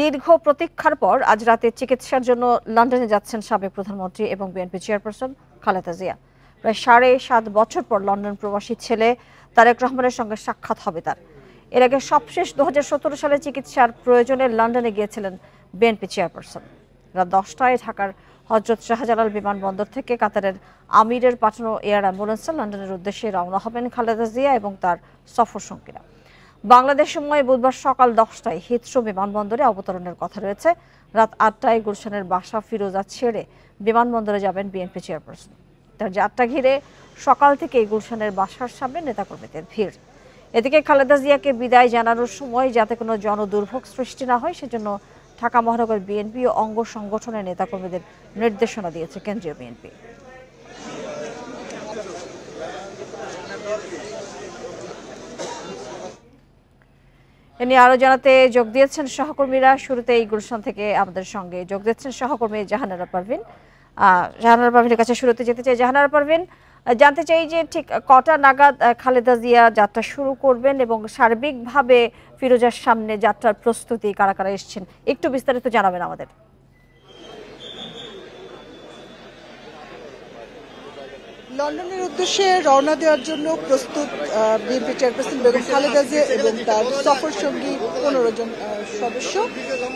দীর্ঘ প্রতীক্ষার পর আজ রাতে চিকিৎসার জন্য লন্ডনে যাচ্ছেন সাবেক প্রধানমন্ত্রী এবং বিএনপি চেয়ারপারসন খালেদা জিয়া। প্রায় 7.5 বছর পর লন্ডন প্রবাসী ছেলে তারেক রহমানের সঙ্গে সাক্ষাৎ হবে তার। এর আগে সবশেষ 2017 সালে চিকিৎসার প্রয়োজনে লন্ডনে গিয়েছিলেন বিএনপি চেয়ারপারসন। রাত 10টায় ঢাকার হযরত শাহজালাল বিমানবন্দর থেকে কাতারের আমিরের পাঠানো এয়ার অ্যাম্বুলেন্সে লন্ডনের উদ্দেশ্যে রওনা হবেন খালেদা জিয়া এবং তার সফর সঙ্গীরা। বাংলাদেশ সময় বুধবার সকাল 10টায় হিথ্রো বিমানবন্দরে অবতরণের কথা রয়েছে। রাত 8টায় গুলশানের বাসা ফিরোজা ছেড়ে বিমানবন্দরে যাবেন বিএনপি চেয়ারপারসন। তার যাত্রা ঘিরে সকাল থেকেই গুলশানের বাসার সামনে নেতাকর্মীদের ভিড়। এদিকে খালেদা জিয়াকে বিদায় জানানোর সময় যাতে কোনো জনদুর্ভোগ সৃষ্টি না হয় সেজন্য ঢাকা মহানগর বিএনপি ও অঙ্গ সংগঠনের নেতাকর্মীদের নির্দেশনা দিয়েছে কেন্দ্রীয় বিএনপি। এ নিয়ে আরো জানাতে যোগ দিয়েছেন সহকর্মীরা। শুরুতেই গুলশান থেকে আমাদের সঙ্গে যোগ দিচ্ছেন সহকর্মী জাহানারা পারভিন। জাহানারা পারভিনের কাছে শুরুতে যেতে চাই। জাহানারা পারভিন, জানতে চাই যে ঠিক কটা নাগাদ খালেদা জিয়া যাত্রা শুরু করবেন এবং সার্বিকভাবে ফিরোজার সামনে যাত্রার প্রস্তুতি কারা কারা এসেছেন একটু বিস্তারিত জানাবেন আমাদের। লন্ডনের উদ্দেশ্যে রওনা দেওয়ার জন্য প্রস্তুত বিএনপি চেয়ারপারসন বেগম খালেদা জিয়া এবং তার সফর সঙ্গী 15 জন সদস্য।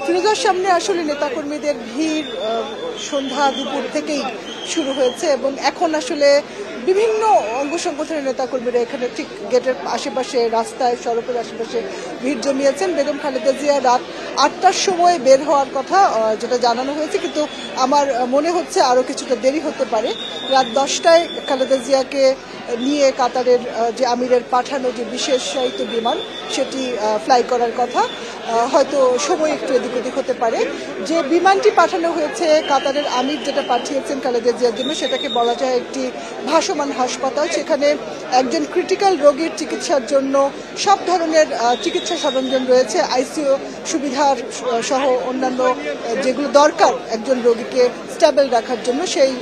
ফিরোজার সামনে আসলে নেতাকর্মীদের ভিড় সন্ধ্যা দুপুর থেকেই শুরু হয়েছে এবং এখন আসলে বিভিন্ন অঙ্গ সংগঠনের নেতাকর্মীরা এখানে ঠিক গেটের আশেপাশে, রাস্তায়, সড়কের আশেপাশে ভিড় জমিয়েছেন। বেগম খালেদা জিয়া রাত 8টার সময় বের হওয়ার কথা যেটা জানানো হয়েছে, কিন্তু আমার মনে হচ্ছে আরও কিছুটা দেরি হতে পারে। রাত 10টায় খালেদা জিয়াকে নিয়ে কাতারের যে আমিরের পাঠানো যে বিশেষায়িত বিমান সেটি ফ্লাই করার কথা। হয়তো সময় একটু এদিক ওদিক হতে পারে। যে বিমানটি পাঠানো হয়েছে কাতারের আমির যেটা পাঠিয়েছেন খালেদা জিয়ার জন্য, সেটাকে বলা যায় একটি ভাসমান হাসপাতাল। সেখানে একজন ক্রিটিক্যাল রোগীর চিকিৎসার জন্য সব ধরনের চিকিৎসা সরঞ্জাম রয়েছে, আইসিইউ সুবিধার সহ অন্যান্য যেগুলো দরকার একজন রোগীকে স্টেবল রাখার জন্য সেই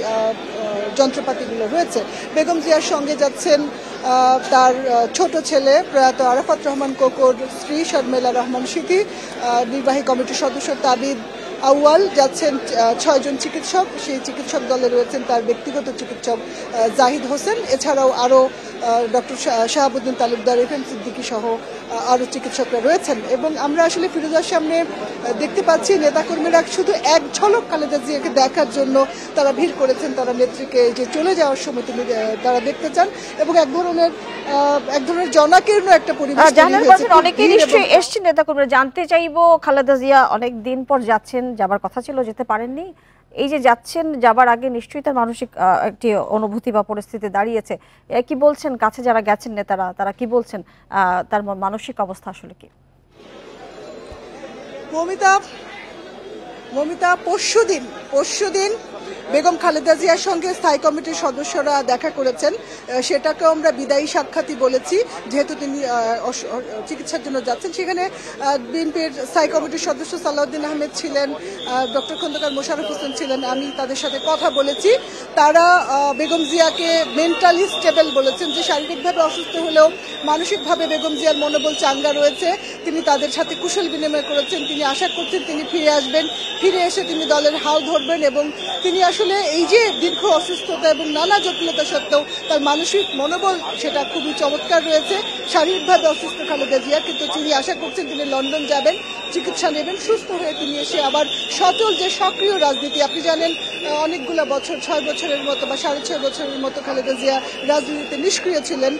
যন্ত্রপাতিগুলো রয়েছে। বেগম জিয়ার সঙ্গে যাচ্ছেন তার ছোট ছেলে প্রয়াত আরাফাত রহমান কোকোর স্ত্রী শর্মিলা রহমান সিথি, নির্বাহী কমিটির সদস্য তাবিদ আউয়াল, যাচ্ছেন 6 জন চিকিৎসক। সেই চিকিৎসক দলে রয়েছেন তার ব্যক্তিগত চিকিৎসক জাহিদ হোসেন, এছাড়াও আরও ডক্টর শাহাবুদ্দিন তালুকদার, এফএম সিদ্দিকী সহ আরও চিকিৎসকরা রয়েছেন। এবং আমরা আসলে ফিরোজার সামনে দেখতে পাচ্ছি নেতাকর্মীরা শুধু এক ঝলক খালেদা জিয়াকে দেখার জন্য তারা ভিড় করেছেন। তারা নেত্রীকে যে চলে যাওয়ার সময় তারা দেখতে চান এবং এক ধরনের জনাকীর্ণ একটা পরিবেশ। অনেকেই নিশ্চয়ই এসছেন নেতাকর্মীরা। জানতে চাইবো, খালেদা জিয়া অনেক দিন পর যাচ্ছেন, যাবার কথা ছিল যেতে পারেননি, এই যে যাচ্ছেন যাবার আগে নিশ্চয়ই তার মানসিক একটি অনুভূতি বা পরিস্থিতি দাঁড়িয়েছে। কি বলছেন কাছে যারা গেছেন নেতারা, তারা কি বলছেন তার মানসিক অবস্থা আসলে কি? মমিতা পরশুদিন বেগম খালেদা জিয়ার সঙ্গে স্থায়ী কমিটির সদস্যরা দেখা করেছেন। সেটাকেও আমরা বিদায়ী সাক্ষাৎই বলেছি, যেহেতু তিনি চিকিৎসার জন্য যাচ্ছেন। সেখানে বিএনপির স্থায়ী কমিটির সদস্য সালাউদ্দিন আহমেদ ছিলেন, ডক্টর খন্দকার মোশাররফ হোসেন ছিলেন, আমি তাদের সাথে কথা বলেছি। তারা বেগম জিয়াকে মেন্টালি স্টেবল বলেছেন, যে শারীরিকভাবে অসুস্থ হলেও মানসিকভাবে বেগম জিয়ার মনোবল চাঙ্গা রয়েছে। তিনি তাদের সাথে কুশল বিনিময় করেছেন। তিনি আশা করছেন তিনি ফিরে আসবেন, ফিরে এসে তিনি দলের হাল ধরবেন এবং তিনি আসলে এই যে দীর্ঘ অসুস্থতা এবং নানা জটিলতা সত্ত্বেও তার মানসিক মনোবল সেটা খুবই চমৎকার রয়েছে। শারীরিকভাবে অসুস্থ খালেদা জিয়া, কিন্তু তিনি আশা করছেন তিনি লন্ডন যাবেন, চিকিৎসা নেবেন, সুস্থ হয়ে তিনি এসে আবার সচল যে সক্রিয় রাজনীতি, আপনি জানেন অনেকগুলো বছর, 6 বছরের মতো বা 6.5 বছরের মতো খালেদা জিয়া রাজনীতিতে নিষ্ক্রিয় ছিলেন,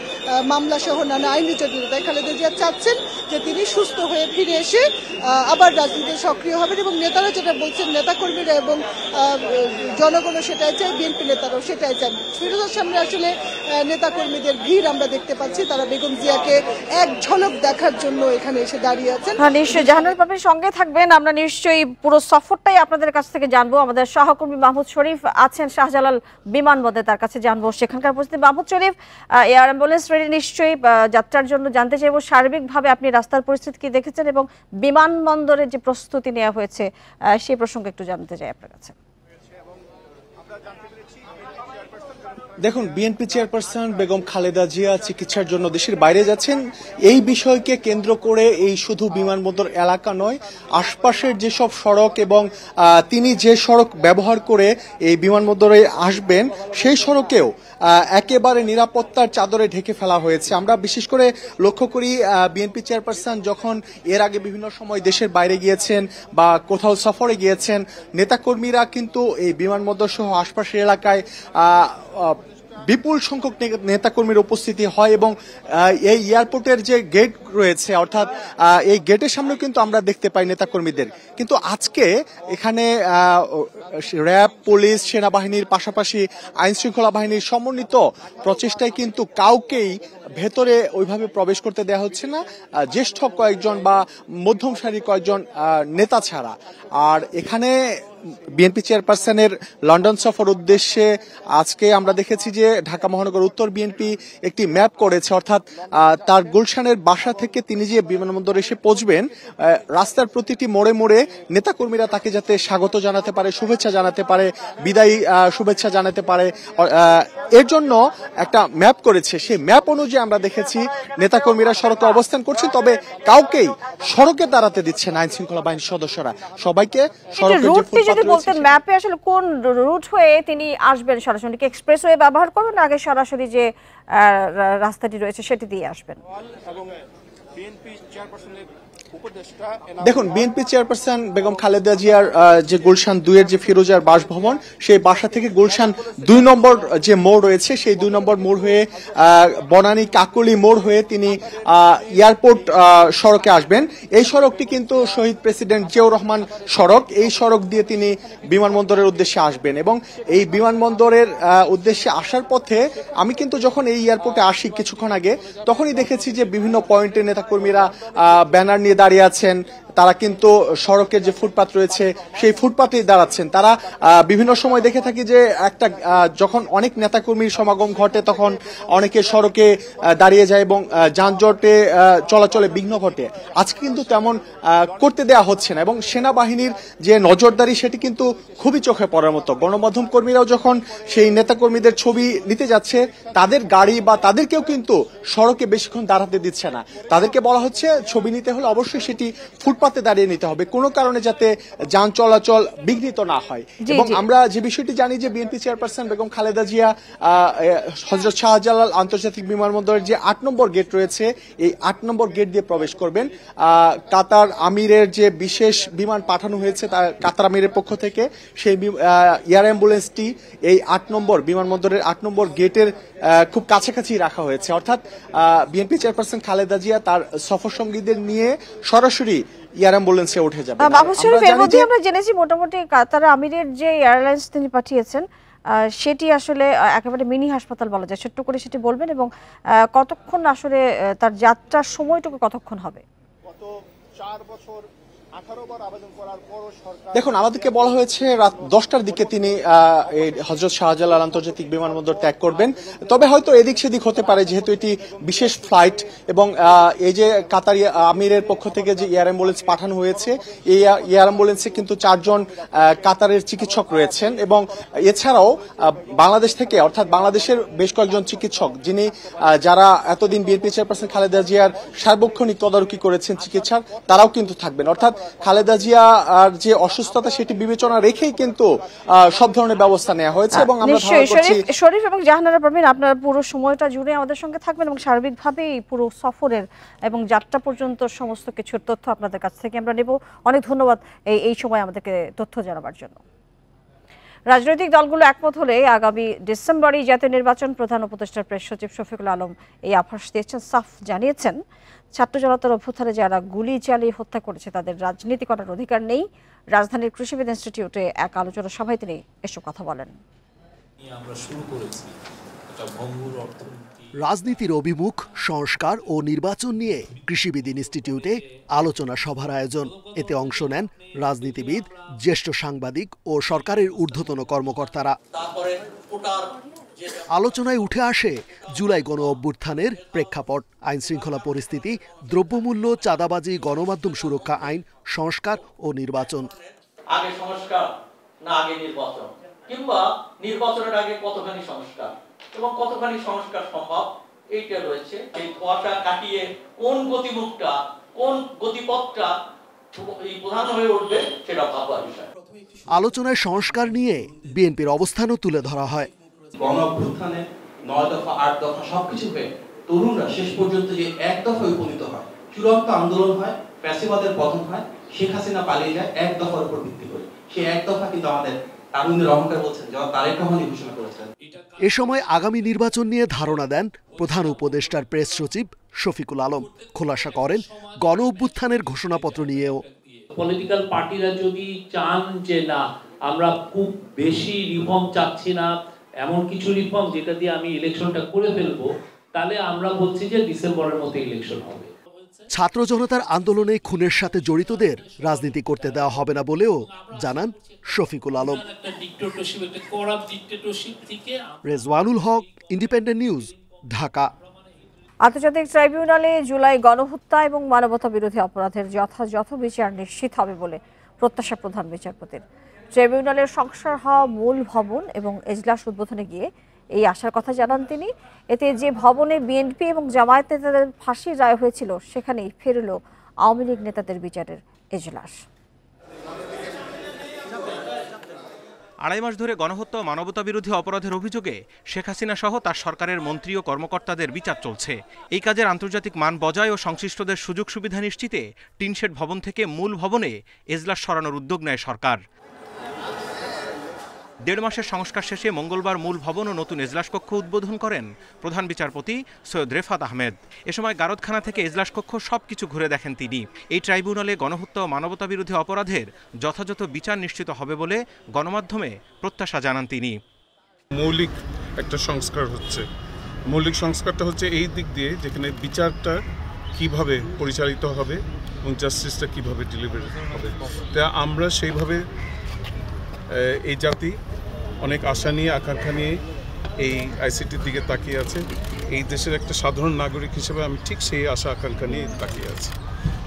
মামলা সহ নানা আইনি জটিলতায়। খালেদা জিয়া চাচ্ছেন যে তিনি সুস্থ হয়ে ফিরে এসে আবার রাজনীতিতে সক্রিয় হবেন এবং নেতারা যেটা বলছেন, নেতাকর্মীরা এবং জনগণও সেটাই চায়, বিএনপি নেতারাও সেটাই চান। ফিরোজার সামনে আসলে নেতাকর্মীদের ভিড় আমরা দেখতে পাচ্ছি। তারা বেগম জিয়াকে এক ঝলক দেখার জন্য এখানে এসে দাঁড়িয়ে আছেন। নিশ্চয়ই জাহানারা পারভিন সঙ্গে থাকবেন, আমরা নিশ্চয়ই পুরো সফরটাই আপনাদের কাছ থেকে জানবো। আমাদের সহকর্মী মাহমুদ শরীফ আছেন শাহজালাল বিমানবন্দরে, তার কাছে জানবো সেখানকার পরিস্থিতি। মাহমুদ শরীফ, এয়ার অ্যাম্বুলেন্স রেডি নিশ্চয়ই, যাত্রার জন্য জানতে চাইবো সার্বিকভাবে আপনি রাস্তার পরিস্থিতি কি দেখেছেন এবং বিমানবন্দরের যে প্রস্তুতি নেওয়া হয়েছে সেই প্রসঙ্গে একটু জানতে চাই আপনার কাছে। দেখুন, বিএনপি চেয়ারপারসন বেগম খালেদা জিয়া চিকিৎসার জন্য দেশের বাইরে যাচ্ছেন। এই বিষয়কে কেন্দ্র করে এই শুধু বিমানবন্দর এলাকা নয়, আশপাশের যেসব সড়ক এবং তিনি যে সড়ক ব্যবহার করে এই বিমানবন্দরে আসবেন সেই সড়কেও একেবারে নিরাপত্তার চাদরে ঢেকে ফেলা হয়েছে। আমরা বিশেষ করে লক্ষ্য করি বিএনপি চেয়ারপারসন যখন এর আগে বিভিন্ন সময় দেশের বাইরে গিয়েছেন বা কোথাও সফরে গিয়েছেন, নেতাকর্মীরা কিন্তু এই বিমানবন্দর সহ আশপাশের এলাকায় বিপুল সংখ্যক নেতাকর্মীর উপস্থিতি হয় এবং এই এয়ারপোর্টের যে গেট রয়েছে, অর্থাৎ এই গেটের সামনে কিন্তু আমরা দেখতে পাই নেতাকর্মীদের। কিন্তু আজকে এখানে র্যাব, পুলিশ, সেনাবাহিনীর পাশাপাশি আইন শৃঙ্খলা বাহিনীর সমন্বিত প্রচেষ্টায় কিন্তু কাউকেই ভেতরে ওইভাবে প্রবেশ করতে দেওয়া হচ্ছে না, জ্যেষ্ঠ কয়েকজন বা মধ্যম সারির কয়েকজন নেতা ছাড়া। আর এখানে বিএনপি চেয়ারপারসনের লন্ডন সফর উদ্দেশ্যে আজকে আমরা দেখেছি যে ঢাকা মহানগর উত্তর বিএনপি একটি ম্যাপ করেছে, অর্থাৎ তার গুলশানের বাসা থেকে তিনি যে বিমানবন্দরে এসে পৌঁছবেন, রাস্তার প্রতিটি মোড়ে মোড়ে নেতাকর্মীরা তাকে যাতে স্বাগত জানাতে পারে, শুভেচ্ছা জানাতে পারে, বিদায়ী শুভেচ্ছা জানাতে পারে, এর জন্য একটা ম্যাপ করেছে। সেই ম্যাপ অনুযায়ী আমরা দেখেছি নেতাকর্মীরা সড়কে অবস্থান করছেন, তবে কাউকেই সড়কে দাঁড়াতে দিচ্ছে না আইন শৃঙ্খলা বাহিনীর সদস্যরা। সবাইকে সড়কের যদি বলতেন ম্যাপে আসলে কোন রুট হয়ে তিনি আসবেন, সরাসরি কি এক্সপ্রেসওয়ে ব্যবহার করবেন, আগে সরাসরি যে রাস্তাটি রয়েছে সেটি দিয়ে আসবেন? দেখুন, বিএনপি চেয়ারপারসন বেগম খালেদা জিয়ার যে গুলশান 2 এর যে ফিরোজার বাসভবন, সেই বাসা থেকে গুলশান 2 নম্বর যে মোড় রয়েছে সেই 2 নম্বর মোড় হয়ে বনানী কাকুলি মোড় হয়ে তিনি এয়ারপোর্ট সড়কে আসবেন। এই সড়কটি কিন্তু শহীদ প্রেসিডেন্ট জিয়াউর রহমান সড়ক। এই সড়ক দিয়ে তিনি বিমানবন্দরের উদ্দেশ্যে আসবেন এবং এই বিমানবন্দরের উদ্দেশ্যে আসার পথে আমি কিন্তু যখন এই এয়ারপোর্টে আসি কিছুক্ষণ আগে, তখনই দেখেছি যে বিভিন্ন পয়েন্টে নেতাকর্মীরা ব্যানার নিয়ে দাঁড়িয়ে আছেন। তারা কিন্তু সড়কের যে ফুটপাত রয়েছে সেই ফুটপাতেই দাঁড়াচ্ছেন। তারা বিভিন্ন সময় দেখে থাকি যে একটা যখন অনেক নেতাকর্মীর সমাগম ঘটে তখন অনেকে সড়কে দাঁড়িয়ে যায় এবং যানজটে চলাচলে বিঘ্ন ঘটে। আজকে কিন্তু তেমন করতে দেয়া হচ্ছে না এবং সেনাবাহিনীর যে নজরদারি সেটি কিন্তু খুবই চোখে পড়ার মতো। গণমাধ্যম কর্মীরাও যখন সেই নেতাকর্মীদের ছবি নিতে যাচ্ছে, তাদের গাড়ি বা তাদেরকেও কিন্তু সড়কে বেশিক্ষণ দাঁড়াতে দিচ্ছে না। তাদেরকে বলা হচ্ছে ছবি নিতে হলে অবশ্যই সেটি ফুটপাতে দাঁড়িয়ে নিতে হবে, কোনো কারণে যাতে যান চলাচল বিঘ্নিত না হয়। এবং আমরা যে বিষয়টি জানি যে বিএনপি চেয়ারপারসন বেগম খালেদা জিয়া হযরত শাহজালাল আন্তর্জাতিক বিমানবন্দরের যে 8 নম্বর গেট রয়েছে এই 8 নম্বর গেট দিয়ে প্রবেশ করবেন। কাতার আমিরের যে বিশেষ বিমান পাঠানো হয়েছে কাতার আমিরের পক্ষ থেকে, সেই এয়ার অ্যাম্বুলেন্সটি এই 8 নম্বর বিমানবন্দরের 8 নম্বর গেটের খুব কাছাকাছি রাখা হয়েছে। অর্থাৎ বিএনপি চেয়ারপারসন খালেদা জিয়া তার সফর সঙ্গীদের নিয়ে সরাসরি এয়ার অ্যাম্বুলেন্সে উঠে যাবে। আমরা জেনেছি মোটামুটি কাতার আমিরের যে এয়ারলাইন্স তিনি পাঠিয়েছেন সেটি আসলে একেবারে মিনি হাসপাতাল বলা যায়, ছোট্ট করে সেটি বলবেন এবং কতক্ষণ আসলে তার যাত্রার সময়টুকু কতক্ষণ হবে? গত 4 বছর 18 বার আবেদন করার পরও সরকার, দেখুন আমাদেরকে বলা হয়েছে রাত 10টার দিকে তিনি হযরত শাহজালাল আন্তর্জাতিক বিমানবন্দর ত্যাগ করবেন। তবে হয়তো এদিক সেদিক হতে পারে, যেহেতু এটি বিশেষ ফ্লাইট এবং এই যে কাতার আমিরের পক্ষ থেকে যে এয়ার অ্যাম্বুলেন্স পাঠানো হয়েছে, এই এয়ার অ্যাম্বুলেন্সে কিন্তু 4 জন কাতারের চিকিৎসক রয়েছেন এবং এছাড়াও বাংলাদেশ থেকে, অর্থাৎ বাংলাদেশের বেশ কয়েকজন চিকিৎসক যিনি যারা এতদিন বিএনপি চেয়ারপারসন খালেদা জিয়ার সার্বক্ষণিক তদারকি করেছেন চিকিৎসার, তারাও কিন্তু থাকবেন। অর্থাৎ খালেদা জিয়া আর যে অসুস্থতা সেটি বিবেচনা রেখেই কিন্তু সব ধরনের ব্যবস্থা নেওয়া হয়েছে এবং আমরা ধারণা করছি শরীফ এবং জাহানারা পারভিন আপনারা পুরো সময়টা জুড়ে আমাদের সঙ্গে থাকবেন এবং সার্বিকভাবে পুরো সফরের এবং যাত্রা পর্যন্ত সমস্ত কিছুর তথ্য আপনাদের কাছ থেকে আমরা নেব। অনেক ধন্যবাদ এই সময় আমাদেরকে তথ্য জানাবার জন্য। রাজনৈতিক দলগুলো একমত হলে আগামী ডিসেম্বরে জাতীয় নির্বাচন, প্রধান উপদেষ্টার প্রেস সচিব শফিকুল আলম এই আভাস দিয়েছেন। সাফ জানিয়েছেন ছাত্র জনতার অভ্যুত্থানে যারা গুলি চালিয়ে হত্যা করেছে তাদের রাজনীতি করার অধিকার নেই। রাজধানীর কৃষিবিদ ইনস্টিটিউটে এক আলোচনা সভায় তিনি এসব কথা বলেন। রাজনীতির অভিমুখ, সংস্কার ও নির্বাচন নিয়ে কৃষিবিদ ইনস্টিটিউটে আলোচনা সভার আয়োজন। এতে অংশ নেন রাজনীতিবিদ, জ্যেষ্ঠ সাংবাদিক ও সরকারের ঊর্ধ্বতন কর্মকর্তারা। আলোচনায় উঠে আসে জুলাই গণ অভ্যুত্থানের প্রেক্ষাপট, আইন শৃঙ্খলা পরিস্থিতি, দ্রব্যমূল্য, চাঁদাবাজি, গণমাধ্যম সুরক্ষা আইন, সংস্কার ও নির্বাচন। আগে সংস্কার না আগে নির্বাচন, কিংবা নির্বাচনের আগে কতখানি সংস্কার, এবং কতখানি সংস্কার সম্ভব এইটা রয়েছে। এই ধোঁয়াটা কাটিয়ে কোন গতিমুখটা, কোন গতিপথটা প্রধান হয়ে উঠবে সেটা ভাবার বিষয়। আলোচনায় সংস্কার নিয়ে বিএনপির অবস্থানও তুলে ধরা হয়। গণ অভ্যুত্থানে 9 দফা 8 দফা সবকিছু হয়ে তরুণরা শেষ পর্যন্ত যে এক দফায় উপনীত হয়, চূড়ান্ত আন্দোলন হয়, ফ্যাসিবাদের পতন হয়, শেখ হাসিনা পালিয়ে যায় এক দফার উপর ভিত্তি করে। সেই এক দফা কিন্তু আমাদের তারুণ্যের অহংকার বলছেন, যারা তারেক রহমানই ঘোষণা করেছেন। এ সময় আগামী নির্বাচন নিয়ে ধারণা দেন প্রধান উপদেষ্টার প্রেস সচিব শফিকুল আলম। খোলাসা করেন গণ অভ্যুত্থানের ঘোষণাপত্র নিয়েও। পলিটিক্যাল পার্টিরা যদি চান যে না আমরা খুব বেশি রিফর্ম চাচ্ছি না, এমন কিছু রিফর্ম যেটা দিয়ে আমি ইলেকশনটা করে ফেলবো, তাহলে আমরা বলছি যে ডিসেম্বরের মধ্যে ইলেকশন হবে। ছাত্র জনতার আন্দোলনে খুনের সাথে জড়িতদের রাজনীতি করতে দেওয়া হবে না বলেও জানান শফিকুল আলম। রেজওয়ানুল হক, ইন্ডিপেন্ডেন্ট নিউজ, ঢাকা। আন্তর্জাতিক ট্রাইব্যুনালে জুলাই গণহত্যা এবং মানবতা বিরোধী অপরাধের যথাযথ বিচার নিশ্চিত হবে বলে প্রত্যাশা প্রধান বিচারপতির। ট্রাইব্যুনালের সংস্কার হওয়া মূল ভবন এবং এজলাস উদ্বোধনে গিয়ে এই আশার কথা জানান তিনি। এতে যে ভবনে বিএনপি এবং জামায়াত নেতাদের ফাঁসির রায় হয়েছিল সেখানেই ফেরল আওয়ামী লীগ নেতাদের বিচারের এজলাস। 2.5 মাস ধরে গণহত্যা ও মানবতাবিরোধী অপরাধের অভিযোগে শেখ হাসিনা সহ তার সরকারের মন্ত্রী ও কর্মকর্তাদের বিচার চলছে। এই কাজের আন্তর্জাতিক মান বজায় ও সংশ্লিষ্টদের সুযোগ সুবিধা নিশ্চিতে টিনশেড ভবন থেকে মূল ভবনে এজলাস সরানোর উদ্যোগ নেয় সরকার। 1.5 মাসের সংস্কার শেষে মঙ্গলবার মূল ভবন ও নতুন এজলাস কক্ষ উদ্বোধন করেন প্রধান বিচারপতি সৈয়দ রেফাত আহমেদ। এ সময় গারদখানা থেকে এজলাস কক্ষ সবকিছু ঘুরে দেখেন তিনি। এই ট্রাইব্যুনালে গণহত্যা ও মানবতাবিরোধী অপরাধের যথাযথ বিচার নিশ্চিত হবে বলে গণমাধ্যমে প্রত্যাশা জানান তিনি। মৌলিক একটা সংস্কার হচ্ছে। মৌলিক সংস্কারটা হচ্ছে এই দিক দিয়ে যেখানে বিচারটা কিভাবে পরিচালিত হবে এবং জাস্টিসটা কিভাবে ডেলিভারি হবে। তা আমরা সেইভাবে এই জাতি অনেক আশা নিয়ে আকাঙ্ক্ষা নিয়ে এই আইসিটির দিকে তাকিয়ে আছে। এই দেশের একটা সাধারণ নাগরিক হিসেবে আমি ঠিক সেই আশা আকাঙ্ক্ষা নিয়ে তাকিয়ে আছি।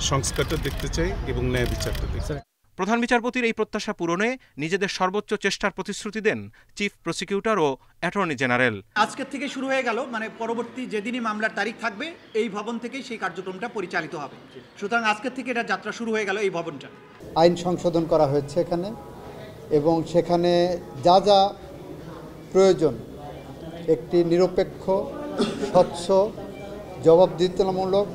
সংস্কারটা দেখতে চাই এবং ন্যায় বিচারটা দেখতে চাই। প্রধান বিচারপতির এই প্রত্যাশা পূরণে নিজেদের সর্বোচ্চ চেষ্টার প্রতিশ্রুতি দেন চিফ প্রসিকিউটর ও অ্যাটর্নি জেনারেল। আজকের থেকে শুরু হয়ে গেল, মানে পরবর্তী যেদিনই মামলার তারিখ থাকবে এই ভবন থেকেই সেই কার্যক্রমটা পরিচালিত হবে। সুতরাং আজকের থেকে এটা যাত্রা শুরু হয়ে গেল এই ভবনটা। আইন সংশোধন করা হয়েছে এখানে এবং সেখানে যা যা প্রয়োজন একটি নিরপেক্ষ, স্বচ্ছ, জবাবদিহিতামূলক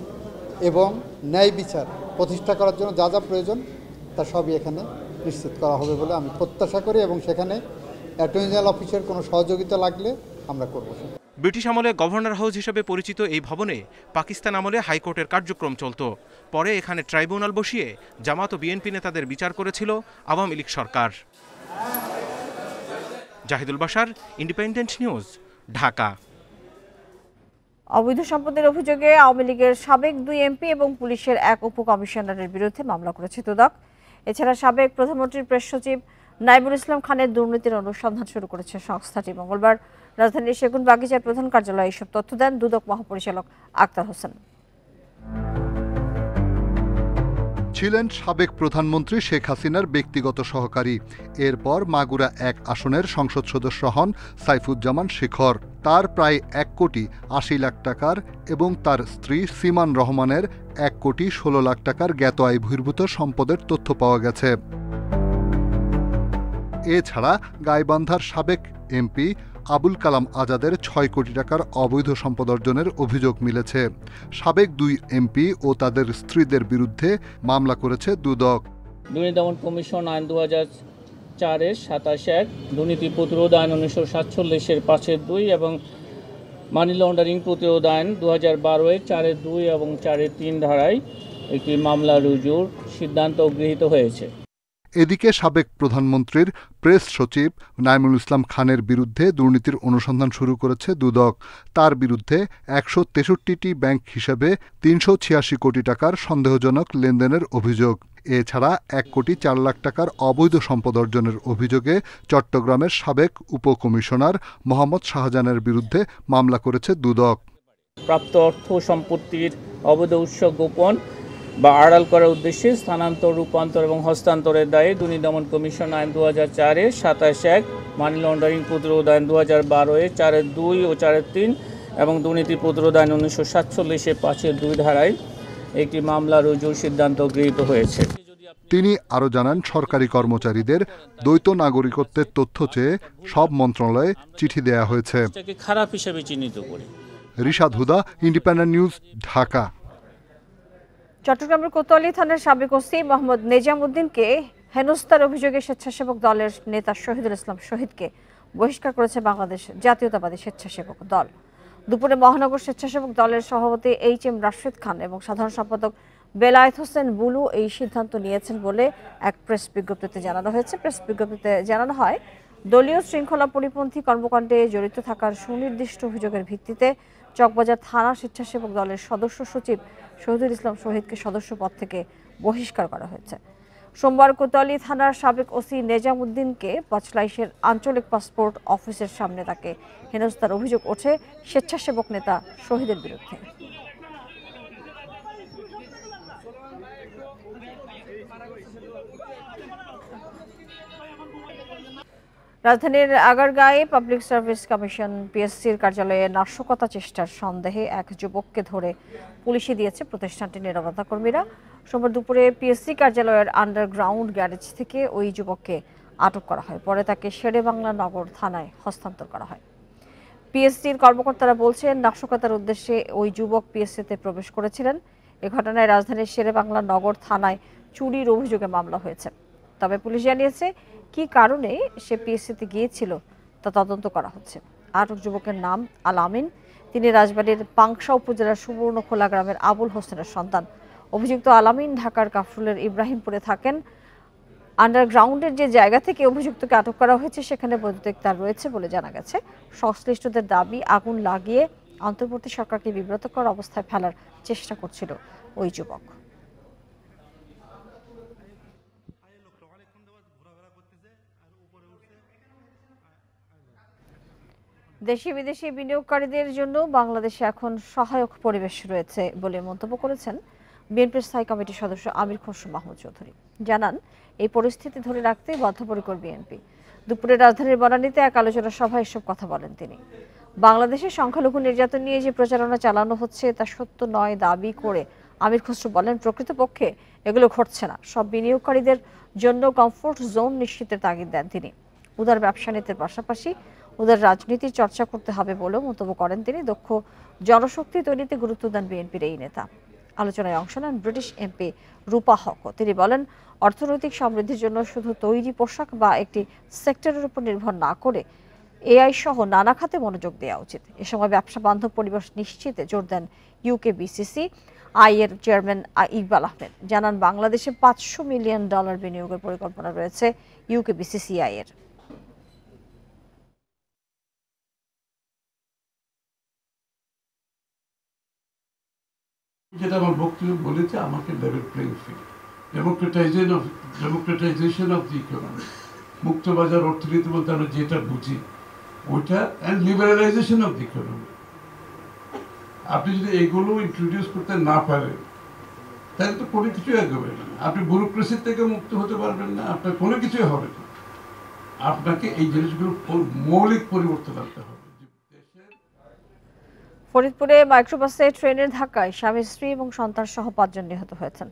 এবং ন্যায় বিচার প্রতিষ্ঠা করার জন্য যা যা প্রয়োজন তা সবই এখানে নিশ্চিত করা হবে বলে আমি প্রত্যাশা করি এবং সেখানে অ্যাটর্নি জেনারেল অফিসের কোনো সহযোগিতা লাগলে আমরা করব। ব্রিটিশ আমলে গভর্নর হাউস হিসেবে পরিচিত এই ভবনে পাকিস্তান আমলে হাইকোর্টের কার্যক্রম চলত। পরে এখানে ট্রাইব্যুনাল বসিয়ে জামাত ও বিএনপি নেতাদের বিচার করেছিল আওয়ামী লীগ সরকার। Zahidul Bashar, independent news, Dhaka. অবৈধ সম্পদের অভিযোগে আওয়ামী লীগের সাবেক 2 এমপি এবং পুলিশের এক উপকমিশনারের বিরুদ্ধে মামলা করেছে দুদক। এছাড়া সাবেক প্রধানমন্ত্রীর প্রেস সচিব নাইমুল ইসলাম খানের দুর্নীতির অনুসন্ধান শুরু করেছে সংস্থাটি। মঙ্গলবার রাজধানীর সেগুনবাগিচার প্রধান কার্যালয়ে এসব তথ্য দেন দুদক মহাপরিচালক আক্তার হোসেন। ছিলেন সাবেক প্রধানমন্ত্রী শেখ হাসিনার ব্যক্তিগত সহকারী। এরপর মাগুরা 1 আসনের সংসদ সদস্য হন সাইফুজ্জামান শেখর। তার প্রায় 1 কোটি 80 লাখ টাকার এবং তার স্ত্রী সিমান রহমানের 1 কোটি 16 লাখ টাকার জ্ঞাত আয় বহির্ভূত সম্পদের তথ্য পাওয়া গেছে। এছাড়া গাইবান্ধার সাবেক এমপি আবুল কালাম আজাদের 6 কোটি টাকার অবৈধ সম্পদ অর্জনের অভিযোগ মিলেছে। সাবেক 2 এমপি ও তাদের স্ত্রীদের বিরুদ্ধে মামলা করেছে দুদক। দুর্নীতি দমন কমিশন আইন 2004-এর 27(1), দুর্নীতি প্রতিরোধ আইন 1947-এর 5(2) এবং মানি লন্ডারিং প্রতিরোধ আইন 2012-এর 4(2) এবং 4(3) ধারায় একটি মামলা রুজুর সিদ্ধান্ত গৃহীত হয়েছে। এদিকে সাবেক প্রধানমন্ত্রীর প্রেস সচিব নাইমুল ইসলাম খানের বিরুদ্ধে দুর্নীতির অনুসন্ধান শুরু করেছে দুদক। তার বিরুদ্ধে 163টি ব্যাংক হিসাবে 386 কোটি টাকার সন্দেহজনক লেনদেনের অভিযোগ। এছাড়া 1 কোটি 4 লাখ টাকার অবৈধ সম্পদ অর্জনের অভিযোগে চট্টগ্রামের সাবেক উপকমিশনার মোহাম্মদ শাহজাহানের বিরুদ্ধে মামলা করেছে দুদক। প্রাপ্ত অর্থ সম্পত্তির অবৈধ উৎস গোপন বা আড়াল করার উদ্দেশ্যে স্থানান্তর, রূপান্তর এবং হস্তান্তরের দায়ে দুর্নীতি দমন কমিশন আইন 2004-এর 27(1) মানি লন্ডারিং প্রতিরোধ আইন 2012-এর 4-2 ও 4-3 এবং দুর্নীতি প্রতিরোধ আইন 1947-এর 5-2 ধারায় একটি মামলা রুজুর সিদ্ধান্ত গৃহীত হয়েছে। তিনি আরও জানান, সরকারি কর্মচারীদের দ্বৈত নাগরিকত্বের তথ্য চেয়ে সব মন্ত্রণালয়ে চিঠি দেয়া হয়েছে। এটাকে খারাপ হিসেবে চিহ্নিত করি। রিশাদ হুদা, ইন্ডিপেন্ডেন্ট নিউজ, ঢাকা। চট্টগ্রামের কোতোয়ালি থানার সাবেক ওসি মোহাম্মদ নেজামউদ্দিনকে হেনস্থার অভিযোগে স্বেচ্ছাসেবক দলের নেতা শহীদুল ইসলাম শহীদকে বহিষ্কার করেছে বাংলাদেশ জাতীয়তাবাদী স্বেচ্ছাসেবক দল। দুপুরে মহানগর স্বেচ্ছাসেবক দলের সভাপতি এইচ.এম. রাশেদ খান এবং সাধারণ সম্পাদক বেলায়েত হোসেন বুলু এই সিদ্ধান্ত নিয়েছেন বলে এক প্রেস বিজ্ঞপ্তিতে জানানো হয়েছে। প্রেস বিজ্ঞপ্তিতে জানানো হয়, দলীয় শৃঙ্খলা পরিপন্থী কর্মকাণ্ডে জড়িত থাকার সুনির্দিষ্ট অভিযোগের ভিত্তিতে চকবাজার থানা স্বেচ্ছাসেবক দলের সদস্য সচিব শহীদুল ইসলাম শহীদকে সদস্য পদ থেকে বহিষ্কার করা হয়েছে। সোমবার কোতোয়ালি থানার সাবেক ওসি নেজামউদ্দিনকে পাঁচলাইশের আঞ্চলিক পাসপোর্ট অফিসের সামনে তাকে হেনস্থার অভিযোগ ওঠে স্বেচ্ছাসেবক নেতা শহীদের বিরুদ্ধে। রাজধানীর আগারগাঁয়ে পাবলিক সার্ভিস কমিশন পিএসসির কার্যালয়ে নাশকতা চেষ্টার সন্দেহে এক যুবককে ধরে পুলিশে দিয়েছে প্রতিষ্ঠানটির নিরাপত্তা কর্মীরা। সোমবার দুপুরে পিএসসি কার্যালয়ের আন্ডারগ্রাউন্ড গ্যারেজ থেকে ওই যুবককে আটক করা হয়। পরে তাকে শেরেবাংলা নগর থানায় হস্তান্তর করা হয়। পিএসসির কর্মকর্তারা বলছেন, নাশকতার উদ্দেশ্যে ওই যুবক পিএসসিতে প্রবেশ করেছিলেন। এ ঘটনায় রাজধানীর শেরেবাংলা নগর থানায় চুরির অভিযোগে মামলা হয়েছে। তবে পুলিশ জানিয়েছে, কি কারণে সে পিএসসিতে গিয়েছিল তা তদন্ত করা হচ্ছে। আটক যুবকের নাম আলামিন। তিনি রাজবাড়ীর পাংশা উপজেলার সুবর্ণখোলা গ্রামের আবুল হোসেনের সন্তান। অভিযুক্ত আলামিন ঢাকার কাফরুলের ইব্রাহিমপুরে থাকেন। আন্ডারগ্রাউন্ডের যে জায়গা থেকে অভিযুক্তকে আটক করা হয়েছে সেখানে বৈদ্যুতিক তার রয়েছে বলে জানা গেছে। সংশ্লিষ্টদের দাবি, আগুন লাগিয়ে অন্তর্বর্তী সরকারকে বিব্রতকর অবস্থায় ফেলার চেষ্টা করছিল ওই যুবক। দেশি বিদেশি বিনিয়োগকারীদের জন্য বাংলাদেশে এখন সহায়ক পরিবেশ রয়েছে বলে মন্তব্য করেছেন বিএনপির স্থায়ী কমিটির সদস্য আমির খসরু মাহমুদ চৌধুরী। জানান, এই পরিস্থিতি ধরে রাখতে বদ্ধপরিকর বিএনপি। দুপুরে রাজধানীর বনানীতে এক আলোচনা সভায় এসব কথা বলেন তিনি। বাংলাদেশে সংখ্যালঘু নির্যাতন নিয়ে যে প্রচারণা চালানো হচ্ছে তা সত্য নয় দাবি করে আমির খসরু বলেন, প্রকৃতপক্ষে এগুলো ঘটছে না। সব বিনিয়োগকারীদের জন্য কমফোর্ট জোন নিশ্চিতের তাগিদ দেন তিনি। উদার ব্যবসা নীতির পাশাপাশি উদার রাজনীতির চর্চা করতে হবে বলেও মন্তব্য করেন তিনি। দক্ষ জনশক্তি তৈরিতে গুরুত্ব দেন বিএনপির এই নেতা। আলোচনায় অংশ নেন ব্রিটিশ এমপি রূপা হক। তিনি বলেন, অর্থনৈতিক সমৃদ্ধির জন্য শুধু তৈরি পোশাক বা একটি সেক্টরের উপর নির্ভর না করে এআই সহ নানা খাতে মনোযোগ দেওয়া উচিত। এ সময় ব্যবসা বান্ধব পরিবেশ নিশ্চিতে জোর দেন ইউকেবিসিসি এর চেয়ারম্যান ইকবাল আহমেদ। জানান, বাংলাদেশে $500 মিলিয়ন বিনিয়োগের পরিকল্পনা রয়েছে ইউকেবিসিসি এর। যেটা আমার বক্তব্য বলেছে, আমাকে level playing field, democratisation of the economy, মুক্ত বাজার অর্থনীতি বলতে আমরা যেটা বুঝি ওইটা, and liberalisation of the economy. আপনি যদি এগুলো ইন্ট্রোডিউস করতে না পারেন তাহলে তো কোনো কিছুই এগোবে না। আপনি ব্যুরোক্রেসি থেকে মুক্ত হতে পারবেন না, আপনার কোনো কিছুই হবে না। আপনাকে এই জিনিসগুলো মৌলিক পরিবর্তন আনতে হবে। ফরিদপুরে মাইক্রোবাসে ট্রেনের ধাক্কায় স্বামী, স্ত্রী এবং সন্তান সহ 5 জন নিহত হয়েছেন।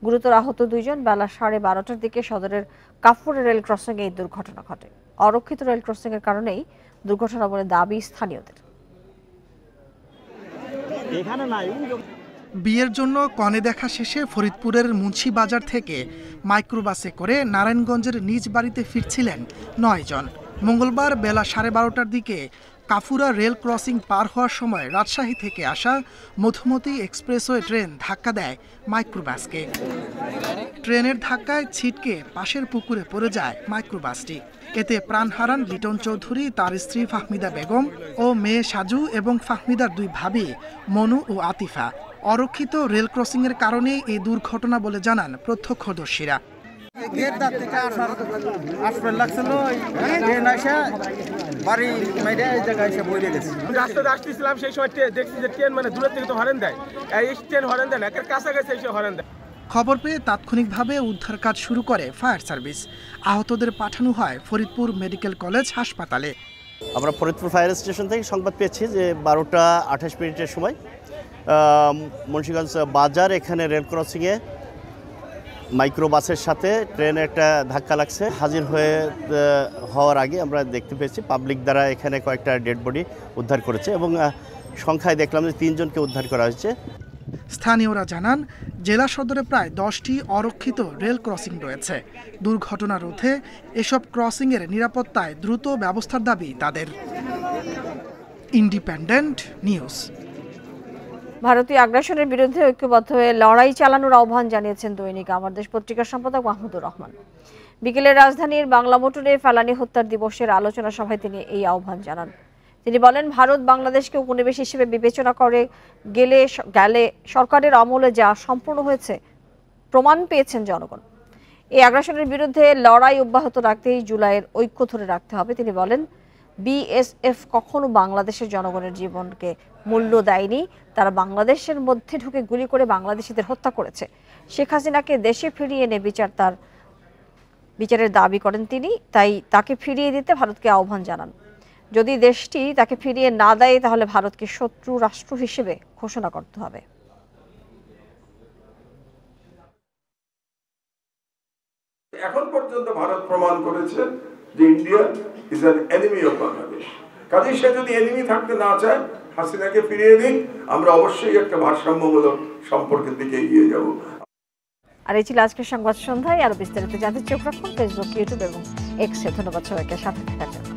গুরুতর আহত 2 জন। বেলা 12:30টার দিকে সদরের কাফুরে রেল ক্রসিং এই দুর্ঘটনা ঘটে। অরক্ষিত রেল ক্রসিং এর কারণেই দুর্ঘটনা বলে দাবি স্থানীয়দের। বিয়ের জন্য কনে দেখা শেষে ফরিদপুরের মুন্সিবাজার থেকে মাইক্রোবাসে করে নারায়ণগঞ্জের নিজ বাড়িতে ফিরছিলেন 9 জন। মঙ্গলবার বেলা 12:30টার দিকে কাফুরা রেল ক্রসিং পার হওয়ার সময় রাজশাহী থেকে আসা মধুমতি এক্সপ্রেসওয়ে ট্রেন ধাক্কা দেয় মাইক্রোবাসকে। ট্রেনের ধাক্কায় ছিটকে পাশের পুকুরে পড়ে যায় মাইক্রোবাসটি। এতে প্রাণ হারান লিটন চৌধুরী, তার স্ত্রী ফাহমিদা বেগম ও মেয়ে সাজু এবং ফাহমিদার 2 ভাবি মনু ও আতিফা। অরক্ষিত রেল ক্রসিং এর কারণে এই দুর্ঘটনা বলে জানান প্রত্যক্ষদর্শীরা। আসতেছিলাম সেই সময় দেখছি যে ট্রেন মানে দূরের থেকে তো হরেন দেয়, এই ট্রেন হরেন দেয় না, একের কাছাকাছি এসে হরেন দেয়। খবর পেয়ে তাৎক্ষণিকভাবে উদ্ধার কাজ শুরু করে ফায়ার সার্ভিস। আহতদের পাঠানো হয় ফরিদপুর মেডিকেল কলেজ হাসপাতালে। আমরা ফরিদপুর ফায়ার স্টেশন থেকে সংবাদ পেয়েছি যে 12টা 28 মিনিটের সময় মুন্সিগঞ্জ বাজার এখানে রেল ক্রসিংয়ে মাইক্রোবাসের সাথে ট্রেনে একটা ধাক্কা লাগছে। হাজির হওয়ার আগে আমরা দেখতে পেয়েছি পাবলিক দ্বারা এখানে কয়েকটা ডেড বডি উদ্ধার করেছে এবং সংখ্যায় দেখলাম যে 3 জনকে উদ্ধার করা হয়েছে। স্থানীয়রা জানান, জেলা সদরে প্রায় 10টি অরক্ষিত রেল ক্রসিং রয়েছে। দুর্ঘটনা রোধে এসব ক্রসিংয়ের নিরাপত্তায় দ্রুত ব্যবস্থার দাবি তাদের। Independent news. ভারতীয় আগ্রাসনের বিরুদ্ধে ঐক্যবদ্ধ হয়ে লড়াই চালানোর আহ্বান জানিয়েছেন দৈনিক আমার দেশ পত্রিকার সম্পাদক মাহমুদুর রহমান। বিকেলে রাজধানীর বাংলা মোটরে ফেলানী হত্যার দিবসের আলোচনা সভায় তিনি এই আহ্বান জানান। তিনি বলেন, ভারত বাংলাদেশকে উপনিবেশ হিসেবে বিবেচনা করে গেলে সরকারের আমলে যা সম্পূর্ণ হয়েছে প্রমাণ পেয়েছেন জনগণ। এই আগ্রাসনের বিরুদ্ধে লড়াই অব্যাহত রাখতেই জুলাইয়ের ঐক্য ধরে রাখতে হবে। তিনি বলেন, বিএসএফ কখনো বাংলাদেশের জনগণের জীবনকে মূল্য দেয়নি। তারা বাংলাদেশের মধ্যে ঢুকে গুলি করে বাংলাদেশিদের হত্যা করেছে। শেখ হাসিনাকে দেশে ফিরিয়ে এনে বিচারের দাবি করেন তিনি। তাই তাকে ফিরিয়ে দিতে ভারতকে আহ্বান জানান। যদি দেশটি তাকে ফিরিয়ে না দেয় তাহলে ভারতকে শত্রু রাষ্ট্র হিসেবে ঘোষণা করতে হবে। এখন পর্যন্ত ভারত প্রমাণ করেছে যে India is an enemy of Bangladesh. কাজেই সে যদি এনিমি থাকতে না চায়, হাসিনাকে ফিরিয়ে দিন, আমরা অবশ্যই একটা ভারসাম্যমূলক সম্পর্কের দিকে এগিয়ে যাব। আর এই ছিল আজকের সংবাদ সন্ধ্যায়। আরো বিস্তারিত জানতে চোখ রাখুন ফেসবুক, ইউটিউব এবং এক্সে। ধন্যবাদ সবাইকে সাথে থাকার জন্য।